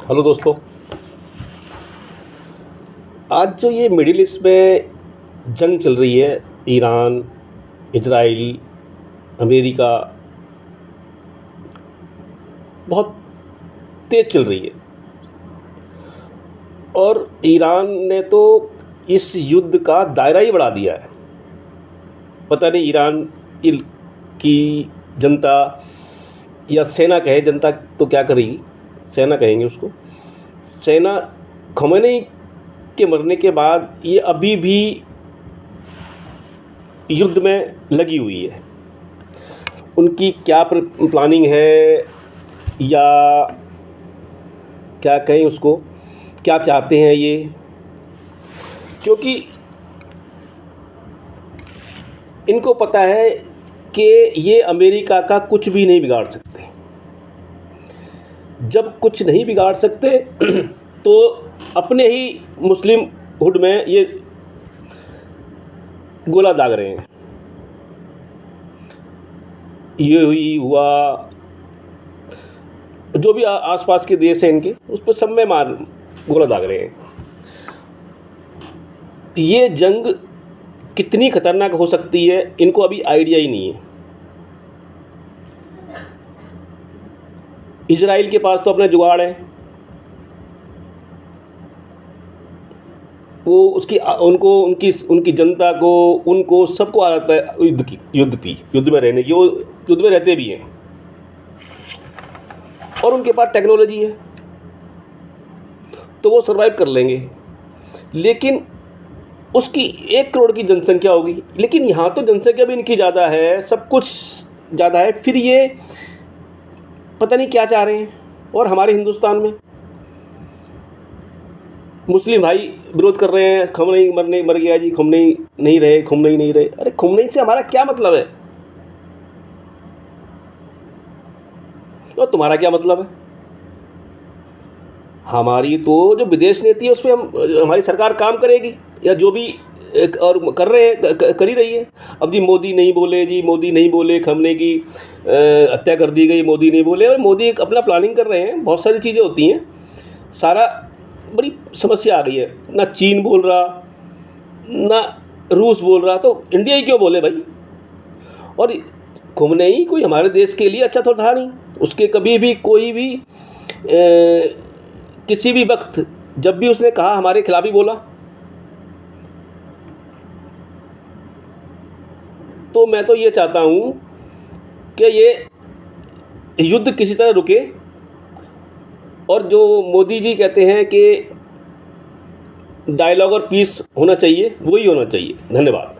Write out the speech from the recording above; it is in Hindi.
हेलो दोस्तों। आज जो ये मिडिल ईस्ट में जंग चल रही है, ईरान, इजराइल, अमेरिका, बहुत तेज़ चल रही है। और ईरान ने तो इस युद्ध का दायरा ही बढ़ा दिया है। पता नहीं ईरान की जनता या सेना कहे, जनता तो क्या करेगी, सेना कहेंगे उसको। सेना खमेनी के मरने के बाद ये अभी भी युद्ध में लगी हुई है। उनकी क्या प्लानिंग है या क्या कहें उसको, क्या चाहते हैं ये, क्योंकि इनको पता है कि ये अमेरिका का कुछ भी नहीं बिगाड़ सकते। जब कुछ नहीं बिगाड़ सकते तो अपने ही मुस्लिम हुड में ये गोला दाग रहे हैं। ये हुआ जो भी आसपास के देश हैं इनके, उस पर सब में गोला दाग रहे हैं। ये जंग कितनी खतरनाक हो सकती है इनको अभी आइडिया ही नहीं है। इजराइल के पास तो अपना जुगाड़ है, वो उनकी जनता को, उनको सबको आदत है युद्ध में रहने की। वो युद्ध में रहते भी हैं और उनके पास टेक्नोलॉजी है तो वो सरवाइव कर लेंगे। लेकिन उसकी 1 करोड़ की जनसंख्या होगी, लेकिन यहाँ तो जनसंख्या भी इनकी ज़्यादा है, सब कुछ ज़्यादा है, फिर ये पता नहीं क्या चाह रहे हैं। और हमारे हिंदुस्तान में मुस्लिम भाई विरोध कर रहे हैं, खमनई मर गया जी, खमनई नहीं रहे। अरे खमनई से हमारा क्या मतलब है और तुम्हारा क्या मतलब है? हमारी तो जो विदेश नीति है उस पर हमारी सरकार काम करेगी, या जो भी और कर रहे हैं, कर ही रही है। अब जी मोदी नहीं बोले खमने की हत्या कर दी गई, मोदी नहीं बोले। और मोदी एक अपना प्लानिंग कर रहे हैं, बहुत सारी चीज़ें होती हैं, सारा बड़ी समस्या आ गई है। ना चीन बोल रहा, ना रूस बोल रहा, तो इंडिया ही क्यों बोले भाई? और खुमनेई कोई हमारे देश के लिए अच्छा तो था नहीं। उसके कभी भी कोई भी किसी भी वक्त जब भी उसने कहा हमारे खिलाफ ही बोला। तो मैं तो ये चाहता हूँ कि ये युद्ध किसी तरह रुके, और जो मोदी जी कहते हैं कि डायलॉग और पीस होना चाहिए, वही होना चाहिए। धन्यवाद।